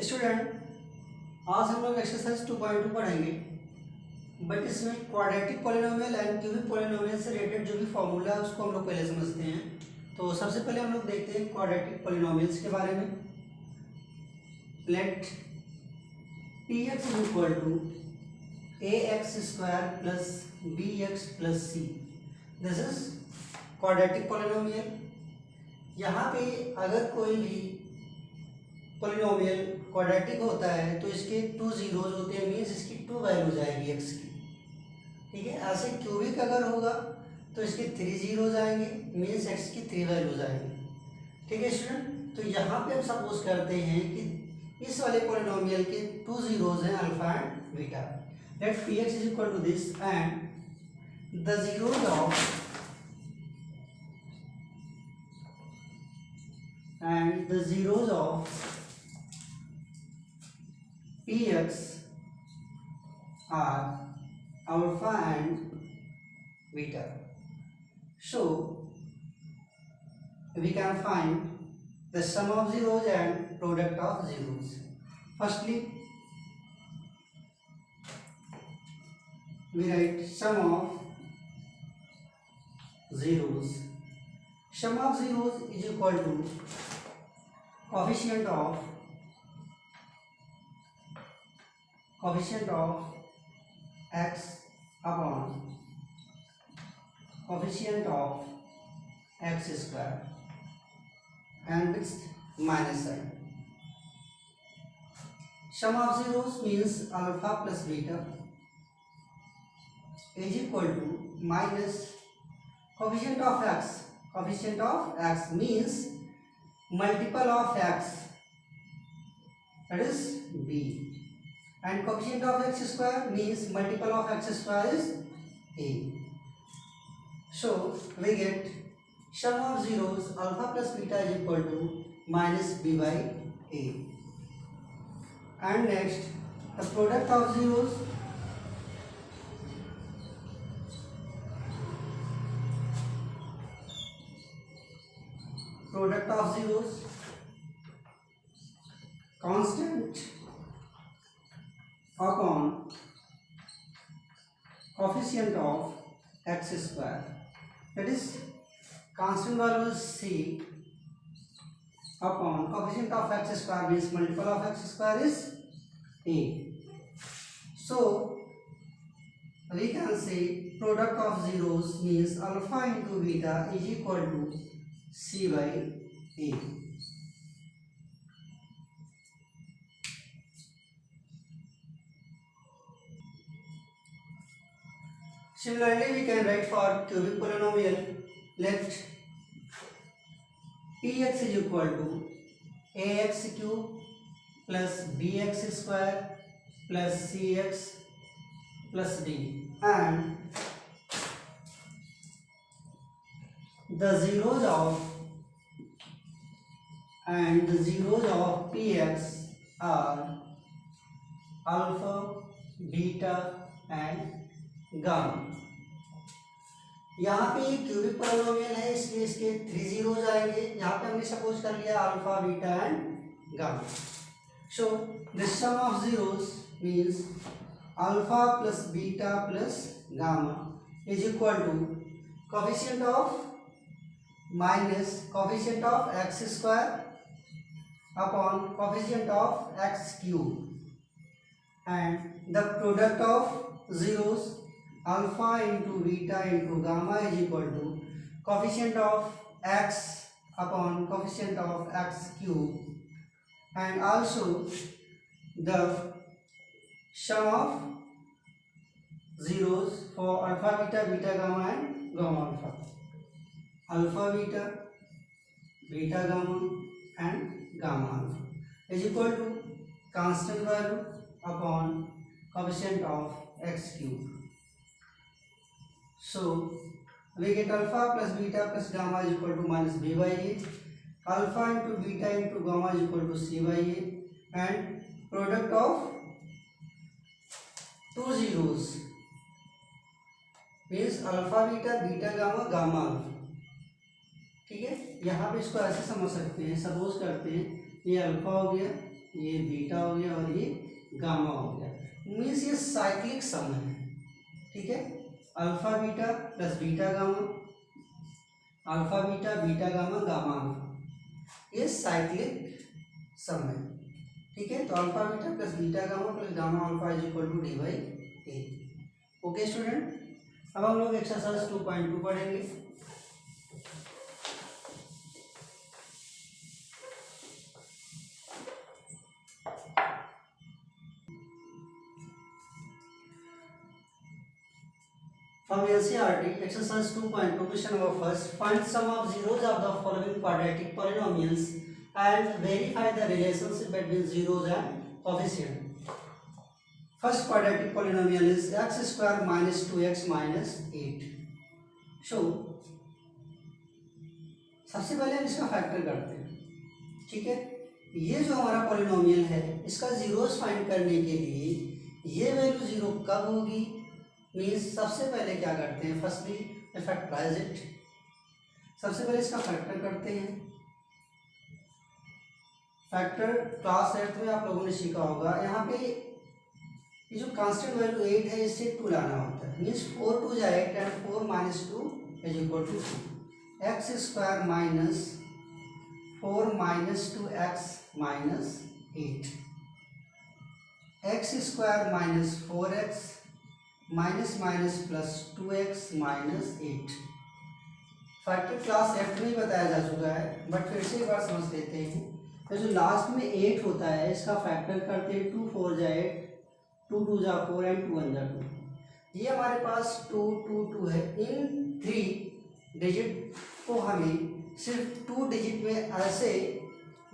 Student, आज हम लोग एक्सरसाइज 2.2 पढ़ेंगे, बट इसमें quadratic polynomial and cubic polynomial से रिलेटेड जो भी फॉर्मूला है उसको हम लोग पहले समझते हैं। तो सबसे पहले हम लोग देखते हैं क्वाड्रेटिक पॉलिनोमियल्स के बारे में। Let P X is equal to A X square plus B X plus C, this is quadratic polynomial. यहाँ पे अगर कोई भी पॉलिनोमियल क्वाड्रेटिक होता है तो इसके 2 जीरोज होते हैं, मीन्स इसकी 2 वैल्यू जाएगी एक्स की। ठीक है, ऐसे क्यूबिक अगर होगा तो इसके 3 जीरोज आएंगे, मीन्स एक्स की 3 वैल्यूज आएंगी। ठीक है स्टूडेंट, तो यहाँ पे हम सपोज करते हैं कि इस वाले पॉलिनोमियल के 2 जीरोज हैं alpha and beta. Let P X is equal to this and the zeros of px are alpha and beta. So we can find the sum of zeros and product of zeros. Firstly, we write sum of zeros. Sum of zeros is equal to coefficient of x upon coefficient of x square and with minus sign. Sum of zeros means alpha plus beta is equal to minus coefficient of x. Coefficient of x means multiple of x, that is b, and coefficient of x square means multiple of x square is a. So we get sum of zeros alpha plus beta is equal to minus b by a. And next, the product of zeros, constant upon coefficient of x square, that is constant value is c upon coefficient of x square means multiple of x square is a. So we can say product of zeros means alpha into beta is equal to c by a. Similarly, we can write for cubic polynomial. Let px is equal to ax cube plus bx square plus cx plus d, and the zeros of px are alpha, beta and gamma. यहाँ पे ये cubic polynomial है इसलिए इसके 3 zeros आएंगे। यहाँ पे हमने सपोज कर लिया alpha, beta and gamma. So the sum of zeros means alpha plus beta plus gamma is equal to coefficient of minus coefficient of X square upon coefficient of X cube and the product of zeros alpha into beta into gamma is equal to coefficient of x upon coefficient of x cube and also the sum of zeros for alpha beta, beta gamma and gamma alpha, alpha beta, beta gamma and gamma alpha is equal to constant value upon coefficient of x cube. So we get alpha plus beta plus gamma is equal to minus b by a. Alpha into beta into gamma is equal to c by a, and product of 2 zeros means alpha beta, beta gamma, gamma alpha. ठीक है, यहाँ पे इसको ऐसे समझ सकते हैं, suppose करते हैं ये अल्फा हो गया, ये बीटा हो गया और ये गामा हो गया। मीन्स ये साइक्लिक सम है, ठीक है। Alpha beta plus beta gamma, alpha beta beta gamma gamma alpha, ये साइक्लिक सम है, ठीक है। तो alpha beta plus beta gamma plus gamma alpha is equal to D by A. Okay student, अब हम लोग एक्सरसाइज 2.2 पढ़ेंगे। From NCERT, exercise 2.2, question number first. Find sum of zeros of the following quadratic polynomials and verify the relationship between zeros and coefficient. First quadratic polynomial is x square minus 2x minus 8. So, सबसे पहले हम इसका factor करते हैं, ठीक है। ये जो हमारा पॉलिनोमियल है इसका जीरोस फाइंड करने के लिए ये वैल्यू जीरो कब होगी, मीन्स सबसे पहले क्या करते हैं, फर्स्टली फैक्टराइज इट। सबसे पहले इसका फैक्टर करते हैं। फैक्टर क्लास 8 में आप लोगों ने सीखा होगा। यहाँ पे ये जो कांस्टेंट वैल्यू 8 है इससे 2 लाना होता है, मीन्स 4 2 जा 8 and 4 minus 2 is equal to 2। X square minus 4 minus 2x minus 8, X square minus 4x minus minus plus 2x minus 8। Factor class 8 में ही बताया जा चुका है, बट फिर से एक बार समझ लेते हैं। तो जो लास्ट में 8 होता है इसका फैक्टर करते हैं 2 4 जा 8, 2 2 जा 4 एंड 2 1 जा 2। ये हमारे पास 2 2 2 है। इन 3 डिजिट को हमें सिर्फ 2 डिजिट में ऐसे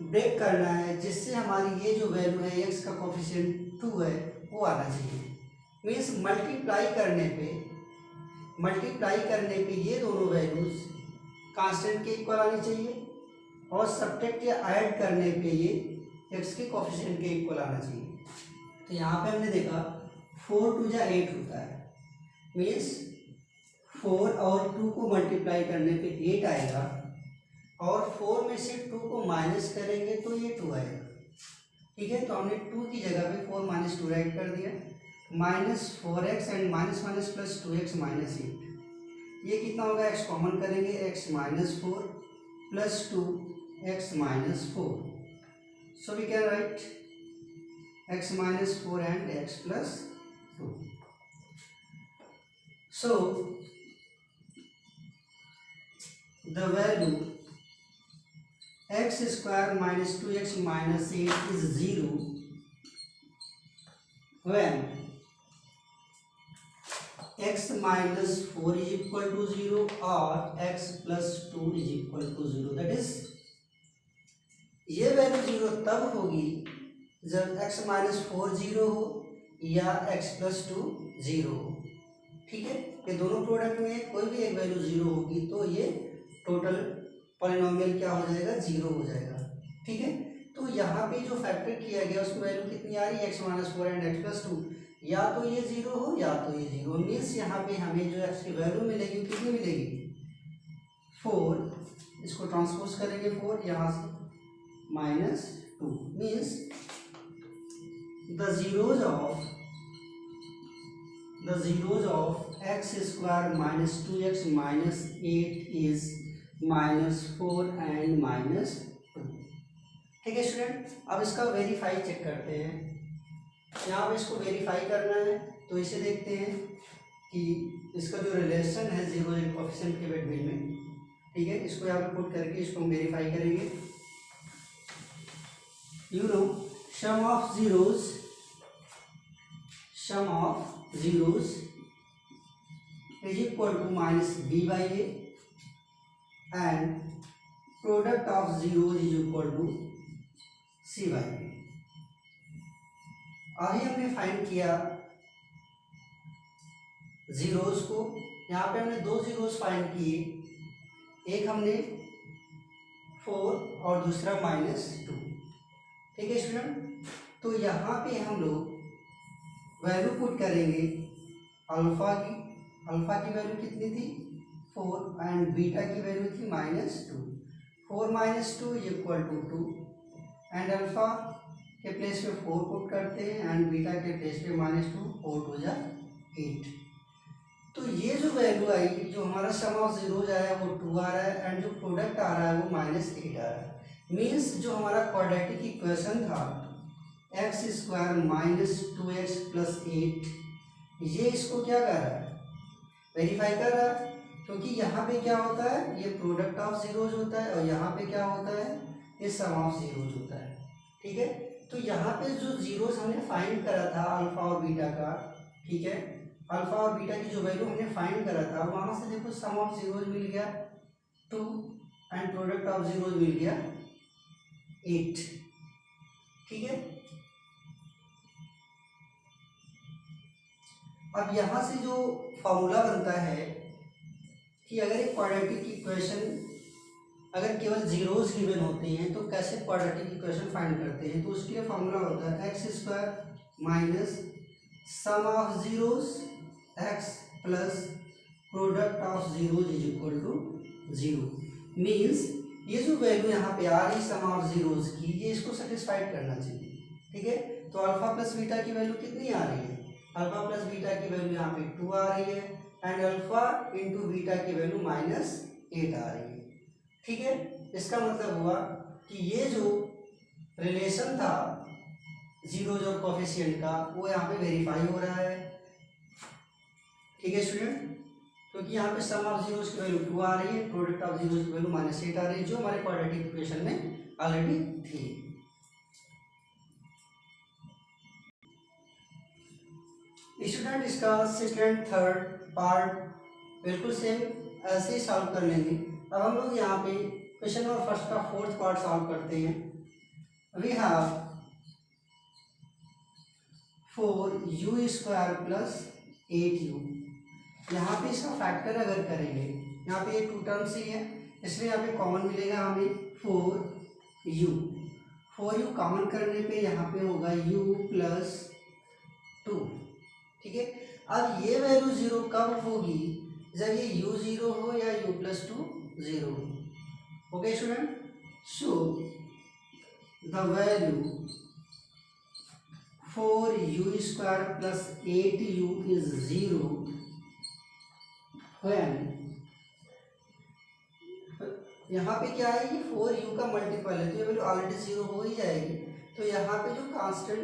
ब्रेक करना है जिससे हमारी ये जो वैल्यू है x का कोफिशिएंट 2 है वो आना चाहिए। मीन्स मल्टीप्लाई करने पे ये दोनों वैल्यूज कांस्टेंट के इक्वल आनी चाहिए और सब्ट्रैक्ट या ऐड करने पे ये x के कोफिशिएंट के इक्वल आना चाहिए। तो यहाँ पे हमने देखा 4 2 जा 8 होता है, मीन्स 4 और 2 को मल्टीप्लाई करने पे 8 आएगा और 4 में से 2 को माइनस करेंगे तो ये 2 आएगा, ठीक है। तो हमने 2 की जगह पे 4 माइनस 2 राइट कर दिया, minus 4x and minus minus plus 2x minus 8। ये कितना होगा, x कॉमन करेंगे, x minus 4 plus 2x minus 4। So we can write x minus 4 and x plus 2। So the value x square minus 2x minus 8 is 0 when x minus 4 is equal to 0 or x plus 2 is equal to 0। That is ये value 0 तब होगी जब x minus 4 0 हो या x plus 2 0 हो, ठीक है। ये दोनों प्रोडक्ट में कोई भी एक वैल्यू 0 होगी तो ये टोटल पॉलिनोमियल क्या हो जाएगा, 0 हो जाएगा, ठीक है। तो यहाँ पे जो फैक्टर किया गया उसकी वैल्यू कितनी आ रही है, x minus 4 and x plus 2, या तो ये 0 हो या तो ये 0। मीन्स यहाँ पे हमें जो x की वैल्यू मिलेगी कितनी मिलेगी, 4। इसको ट्रांसपोज करेंगे 4 यहाँ से minus 2। Means the zeros of x square minus 2x minus 8 is minus 4 and minus 2, ठीक है स्टूडेंट। अब इसका वेरीफाई चेक करते हैं। यहाँ पे इसको वेरीफाई करना है तो इसे देखते हैं कि इसका जो रिलेशन है जीरो एंड कोफिशिएंट के बिटवीन में, ठीक है। इसको यहाँ पे पुट करके इसको हम वेरीफाई करेंगे। You know sum of zeros is equal to minus b by a and product of zeros is equal to c by a. अभी हमने फाइंड किया जीरोस को। यहाँ पे हमने 2 जीरोस फाइंड किए, एक हमने 4 और दूसरा -2, ठीक है स्टूडेंट। तो यहाँ पे हम लोग वैल्यू पुट करेंगे अल्फा की वैल्यू कितनी थी 4 एंड बीटा की वैल्यू थी -2। 4 - 2 is equal to 2 and alpha के प्लेस पे 4 पुट करते हैं एंड बीटा के प्लेस पे -2, 4 2 जा 8। तो ये जो वैल्यू आई, जो हमारा सम ऑफ जीरोज आया वो 2 आ रहा है एंड जो प्रोडक्ट आ रहा है वो -8 आ रहा है। मीन्स जो हमारा क्वाड्रेटिक इक्वेशन था x² - 2x + 8, ये इसको क्या कर रहा है, वेरीफाई कर रहा है। क्योंकि यहाँ पे क्या होता है, ये प्रोडक्ट ऑफ जीरोज होता है और यहाँ पे क्या होता है, ये सम ऑफ जीरोज होता है। ठीक है, तो यहाँ पे जो जीरोज हमने फाइंड करा था अल्फा और बीटा का, ठीक है, अल्फा और बीटा की जो वैल्यू हमने फाइंड करा था वहाँ से देखो सम ऑफ जीरोज मिल गया 2 एंड प्रोडक्ट ऑफ जीरोज मिल गया 8। ठीक है, अब यहाँ से जो फॉर्मूला बनता है कि अगर एक क्वाड्रेटिक इक्वेशन अगर केवल जीरोज गिवन होते हैं तो कैसे क्वाड्रेटिक इक्वेशन फाइंड करते हैं, तो उसके लिए फॉर्मूला होता है x² - sum of zeros x plus product of zeros is equal to 0। Means ये जो वैल्यू यहाँ पे आ रही सम ऑफ जीरोज की, ये इसको सेटिस्फाइड करना चाहिए। ठीक है, तो अल्फा प्लस बीटा की वैल्यू कितनी आ रही है, अल्फा प्लस बीटा की वैल्यू यहाँ पे 2 आ रही है एंड अल्फा इंटू बीटा की वैल्यू -8 आ रही है। ठीक है, इसका मतलब हुआ कि ये जो रिलेशन था जीरोज और कोफिशिएंट का वो यहाँ पे वेरीफाई हो रहा है। ठीक है स्टूडेंट, क्योंकि यहाँ पे सम ऑफ जीरोज की वैल्यू 2 आ रही है, प्रोडक्ट ऑफ जीरोज की वैल्यू -8 आ रही है, जो हमारे क्वाड्रेटिक इक्वेशन में ऑलरेडी थी। स्टूडेंट, इसका सेकंड थर्ड पार्ट बिल्कुल सेम ऐसे ही सॉल्व कर लेंगे। अब हम लोग यहाँ पे क्वेश्चन नंबर फर्स्ट का फोर्थ पार्ट सॉल्व करते हैं। We have 4u² + 8u। यहाँ पे इसका फैक्टर अगर करेंगे, यहाँ पे ये 2 टर्म्स ही है इसलिए यहाँ पे कॉमन मिलेगा हमें 4u। 4u कॉमन करने पे यहाँ पे होगा u + 2। ठीक है, अब ये वैल्यू 0 कब होगी, जब ये u 0 हो या u + 2 0 हो। Okay student, so the value 4u² + 8u is 0 when, यहाँ पे क्या है, ये 4u का मल्टीपल है तो ये वैल्यू ऑलरेडी 0 हो ही जाएगी। तो यहाँ पे जो कांस्टेंट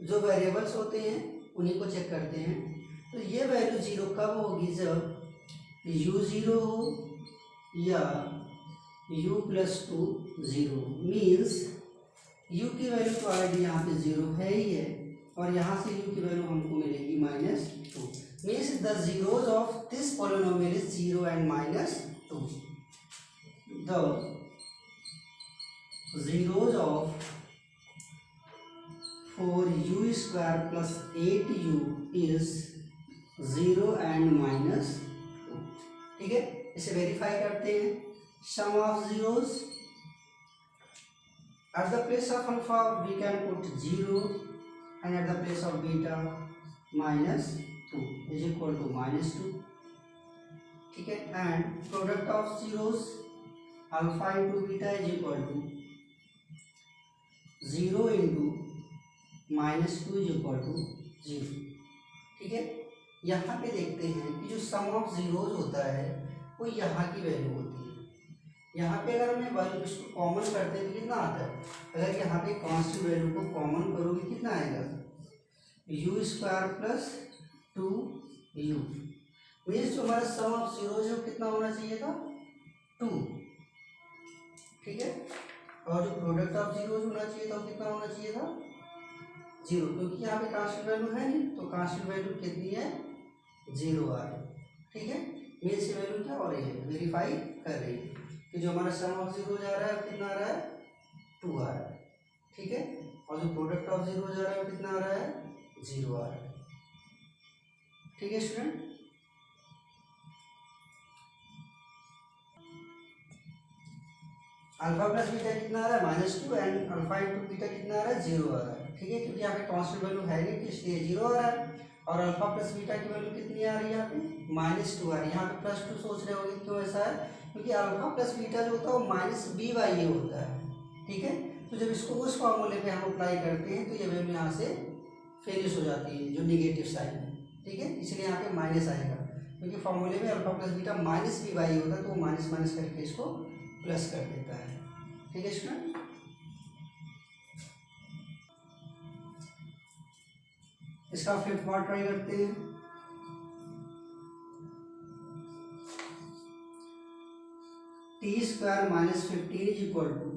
जो वेरिएबल्स होते हैं उन्हीं को चेक करते हैं। तो ये वैल्यू 0 कब होगी, जब u 0 हो या u + 2 0। मीन्स u की वैल्यू तो ऑलरेडी यहाँ पे 0 है ही है और यहाँ से u की वैल्यू हमको मिलेगी -2। Means the zeros of this polynomial is 0 and -2। The zeros of 4u² + 8u is 0 and -2। ठीक है, इसे वेरीफाई करते हैं। Sum of zeros at the place of alpha we can put 0 and at the place of beta -2 is equal to -2। ठीक है, and product of zeros alpha into beta is equal to 0 into -2 is equal to 0। ठीक है, यहाँ पे देखते हैं कि जो सम ऑफ जीरोज होता है वो यहाँ की वैल्यू होती है। यहाँ पे अगर मैं वैल्यू इसको कॉमन करते हैं तो कितना आता है, अगर यहाँ पे कांस्टेंट वैल्यू को कॉमन करोगे कितना आएगा, u² + 2u। मीन्स जो हमारा सम ऑफ जीरोज है वो कितना होना चाहिए था, 2। ठीक है, और जो प्रोडक्ट ऑफ जीरोज होना चाहिए था वो कितना होना चाहिए था, 0, क्योंकि यहाँ पे कांस्टेंट वैल्यू है नहीं तो कांस्टेंट वैल्यू कितनी है, 0 आ रही है। ठीक है, मीन्स ये वैल्यू क्या हो रही है, वेरीफाई कर रही है कि जो हमारा सम ऑफ जीरोज आ रहा है कितना आ रहा है, 2 आ रहा है। ठीक है, और जो प्रोडक्ट ऑफ जीरोज आ रहा है कितना आ रहा है, 0 आ रहा है। ठीक है स्टूडेंट, अल्फा प्लस बीटा कितना आ रहा है, -2 एंड अल्फा इंटू बीटा कितना आ रहा है, 0 आ रहा है। ठीक है, क्योंकि यहाँ पे कांस्टेंट वैल्यू है नहीं तो इसलिए 0 आ रहा है और अल्फा प्लस बीटा की वैल्यू कितनी आ रही है, यहाँ पे -2 आ रही है। यहाँ पे +2 सोच रहे होंगे क्यों ऐसा है, क्योंकि अल्फा प्लस बीटा जो होता है वो -b/a होता है। ठीक है, तो जब इसको उस फॉर्मूले पे हम अप्लाई करते हैं तो ये वैल्यू यहाँ से फिनिश हो जाती है, जो निगेटिव साइन है, ठीक है, इसलिए यहाँ पे माइनस आएगा, क्योंकि फॉर्मूले में alpha plus beta minus B by होता है, तो वो माइनस माइनस करके इसको प्लस कर देता है, ठीक है स्टूडेंट। इसका फिफ्थ पार्ट ट्राई करते हैं। T square minus 15 is equal to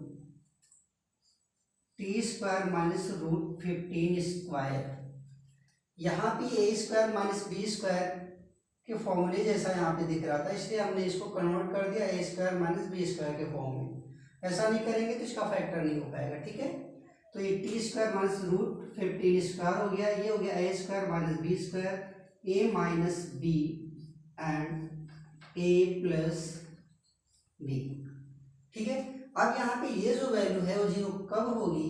T square minus root 15 square. यहाँ पे A square minus B square के फॉर्मूले जैसा यहाँ पे दिख रहा था, इसलिए हमने इसको कन्वर्ट कर दिया ए स्क्वायर माइनस बी स्क्वायर के फॉर्म में। ऐसा नहीं करेंगे तो इसका फैक्टर नहीं हो पाएगा, ठीक है। तो ये t square minus root 15 square हो गया, ये हो गया a square minus B square, a minus b and a plus b, ठीक है। अब यहाँ पे ये जो वैल्यू है वो जीरो कब होगी,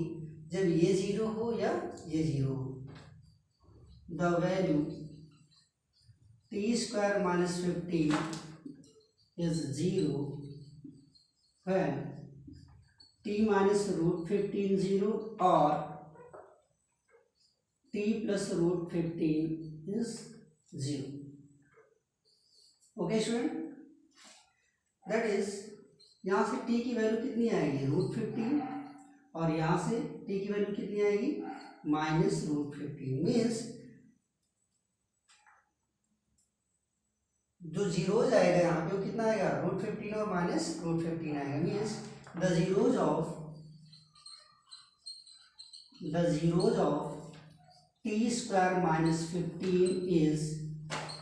जब ये जीरो हो या ये जीरो हो। The value t square minus 15 is zero when t minus root 15 zero और t plus root 15 is zero. Okay student, that is यहाँ से t की वैल्यू कितनी आएगी रूट 15 और यहाँ से t की वैल्यू कितनी आएगी माइनस रूट 15। मीन्स जो जीरोज आएगा यहाँ पे वो कितना आएगा रूट 15 और माइनस रूट 15 आएगा। Means the zeros of t square minus 15 is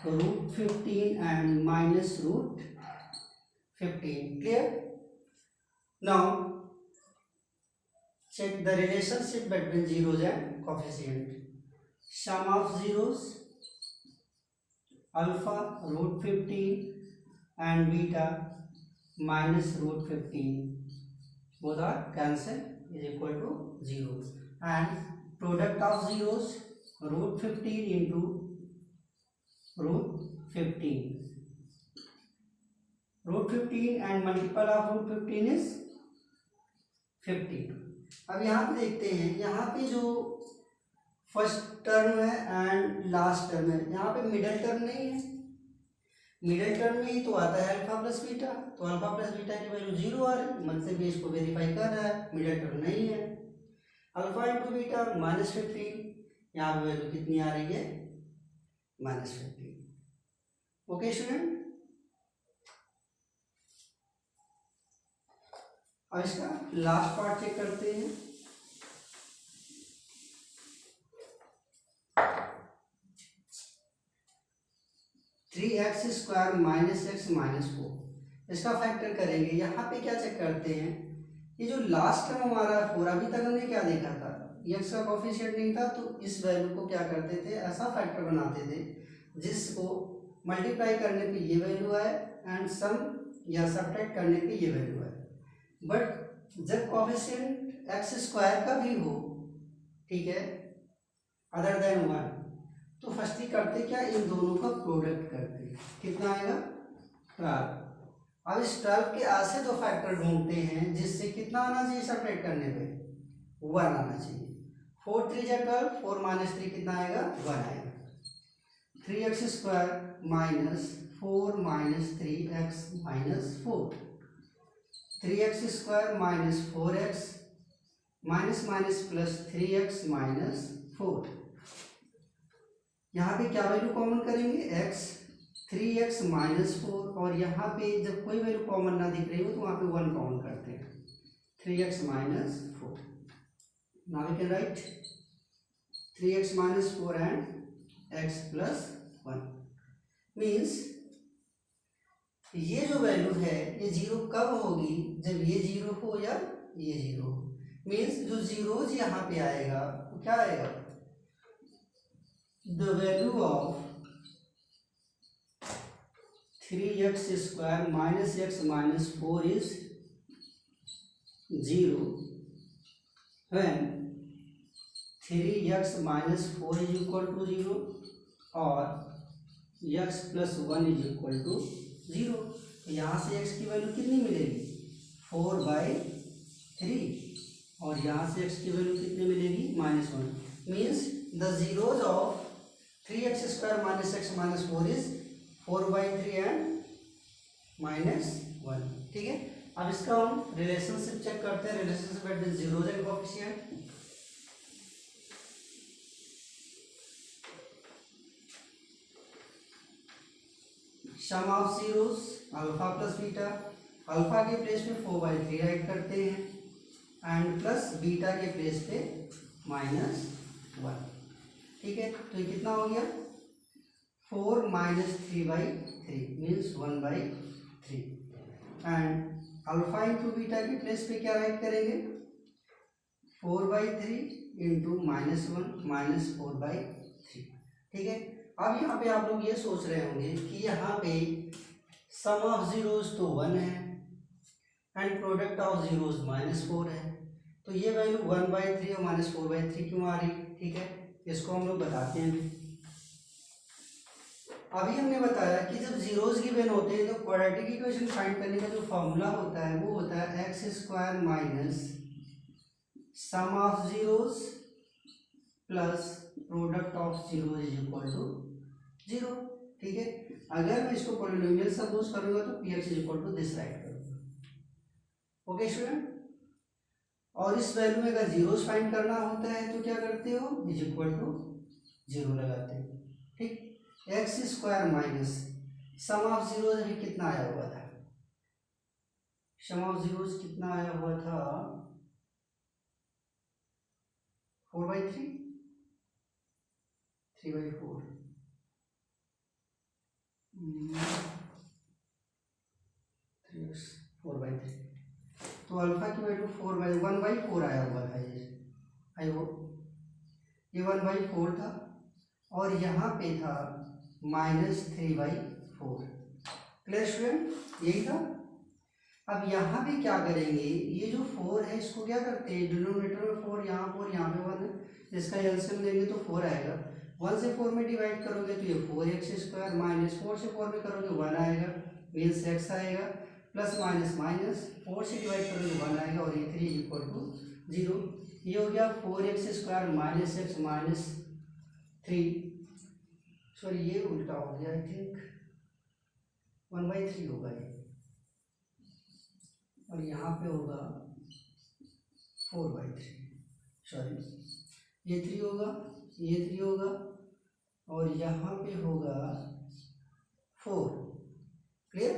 root 15 and minus root 15। Clear? Now check the relationship between zeros and coefficient. Sum of zeros alpha root 15 and beta minus root 15 both are cancel is equal to 0, and product of zeros root 15 into root 15. Root 15 and multiple of root 15 is 50। अब यहाँ पे देखते हैं, यहाँ पे जो first term है and last term है, यहाँ पे मिडिल टर्म नहीं है। मिडिल टर्म में ही तो आता है अल्फा प्लस बीटा, तो अल्फा प्लस बीटा की वैल्यू जीरो आ रही, मतलब भी इसको वेरीफाई कर रहा है, मिडिल टर्म नहीं है। अल्फा इंटू बीटा माइनस 15, यहाँ पे वैल्यू कितनी आ रही है माइनस 15। ओके स्टूडेंट, अब इसका लास्ट पार्ट चेक करते हैं। Three x square minus x minus 4, इसका फैक्टर करेंगे। यहाँ पे क्या चेक करते हैं, ये जो लास्ट टर्म हमारा 4, अभी तक हमने क्या देखा था, एक्स का कोफिशिएंट नहीं था, तो इस वैल्यू को क्या करते थे, ऐसा फैक्टर बनाते थे जिसको मल्टीप्लाई करने पे ये वैल्यू आए एंड सम या सब्ट्रैक्ट करने पे ये वैल्यू आए। बट जब कोफिशिएंट एक्स स्क्वायर का भी हो, ठीक है, अदर देन 1, तो फर्स्टली करते क्या, इन दोनों का प्रोडक्ट करते हैं, कितना आएगा 12। अब इस 12 के आज से दो फैक्टर ढूंढते हैं जिससे कितना आना चाहिए सब्ट्रैक्ट करने पे 1 आना चाहिए। 4 3 जा 12, 4 माइनस 3 कितना आएगा 1 आएगा। 3x square minus 4 minus 3x minus 4, 3x square minus 4x minus minus plus 3x minus 4। यहाँ पे क्या वैल्यू कॉमन करेंगे x, 3x माइनस 4, और यहाँ पे जब कोई वैल्यू कॉमन ना दिख रही हो तो वहाँ पे 1 कॉमन करते हैं, 3x minus 4। Now we can write 3x minus 4 and x plus 1। Means ये जो वैल्यू है ये जीरो कब होगी, जब ये जीरो हो या ये जीरो हो। मीन्स जो जीरोज यहाँ पे आएगा वो क्या आएगा, the value of 3x square minus x minus 4 is 0 when 3x minus 4 is equal to 0 और x plus 1 is equal to 0। यहाँ से x की वैल्यू कितनी मिलेगी 4/3, और यहाँ से x की वैल्यू कितने मिलेगी -1 means the zeros of 3x² - x - 4 is 4/3 and -1। ठीक है, अब इसका हम रिलेशनशिप चेक करते हैं, relationship between zeros and coefficient. Sum of zeros alpha plus beta, alpha के प्लेस पे 4/3 राइट करते हैं एंड प्लस बीटा के प्लेस पे -1। ठीक है, तो ये कितना हो गया 4 - 3/3 means 1/3 and alpha into beta के प्लेस पे क्या राइट करेंगे 4/3 इंटू -1 - 4/3। ठीक है, अब यहाँ पे आप लोग ये सोच रहे होंगे कि यहाँ पे सम ऑफ जीरोज तो 1 है एंड प्रोडक्ट ऑफ जीरोज -4 है, तो ये वैल्यू 1/3 और -4/3 क्यों आ रही। ठीक है, इसको हम लोग बताते हैं। अभी हमने बताया कि जब जीरोज गिवन होते हैं तो क्वाड्रेटिक इक्वेशन फाइंड करने का जो फॉर्मूला होता है वो होता है x² minus sum of zeros plus product of zeros is equal to 0। ठीक है, अगर मैं इसको पॉलिनोमियल सपोज करूंगा तो px is equal to this write करूंगा। ओके स्टूडेंट, और इस वैल्यू में अगर जीरोज फाइंड करना होता है तो क्या करते हो इज इक्वल टू 0 लगाते हो। ठीक, x² minus sum of zeros अभी कितना आया हुआ था, सम ऑफ जीरोज कितना आया हुआ था 4/3 3/4 4/3, तो अल्फा की वैल्यू 1/4 आया हुआ था। ये आई होप ये 1/4 था और यहाँ पे था -3/4। क्लियर स्टूडेंट, यही था। अब यहाँ पे क्या करेंगे, ये जो 4 है इसको क्या करते हैं डिनोमिनेटर में 4 यहाँ पे 1 है, इसका एलसीएम लेंगे तो 4 आएगा। 1 से 4 में डिवाइड करोगे तो ये 4x² माइनस 4 से 4 में करोगे 1 आएगा मीन्स x आएगा प्लस माइनस माइनस 4 से डिवाइड करोगे 1 आएगा और ये 3 इक्वल टू 0। ये हो गया 4x² minus x minus 3, sorry ये उल्टा हो गया, आई थिंक 1/3 होगा ये और यहाँ पे होगा 4/3, सॉरी ये 3 होगा, ये 3 होगा और यहाँ पे होगा 4। क्लियर,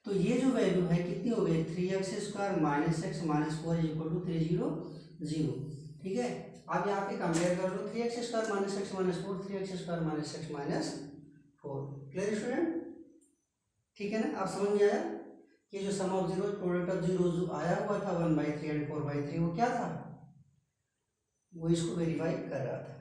तो ये जो वैल्यू है कितनी हो गई 3x² minus x minus 4 equal to 300। ठीक है, अब यहाँ पे कंपेयर कर लो 3x² minus x minus 4 3x² minus x minus 4। Clear student, ठीक है ना, आप समझ में आया कि जो sum of zero product of zero जो आया हुआ था 1/3 एंड 4/3 वो क्या था, वो इसको वेरीफाई कर रहा था।